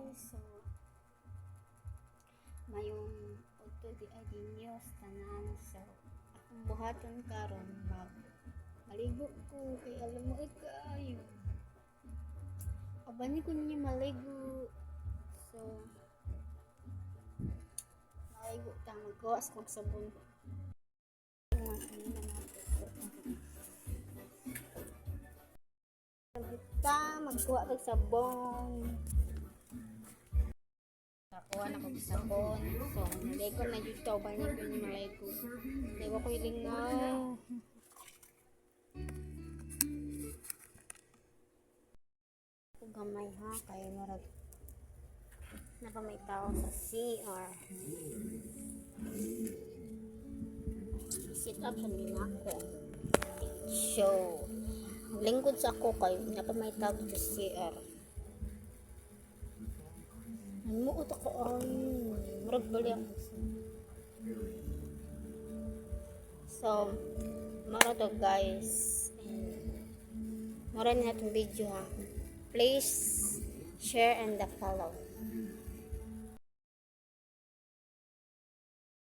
guys, so mayong auto di ay dinyos tanan, so akong buhaton karon maligo ko kay alam mo kayo abani ko niya maligo, so maligo ta magkuha sa kong sabon kita magkuha kag sabon. Nakuha na kong sabon. So, naligo na dito. Banyan ko yung maligo. Naligo ko yung lingaw. Ako gamay ha. Kaya marag napamay tao sa CR. Sit up sa ako. Show. Lingkod sa ako kayo. Napamay tao sa CR. Muot ako ay murag bali ako. So mara to guys, mara na itong video ha. Please share and follow.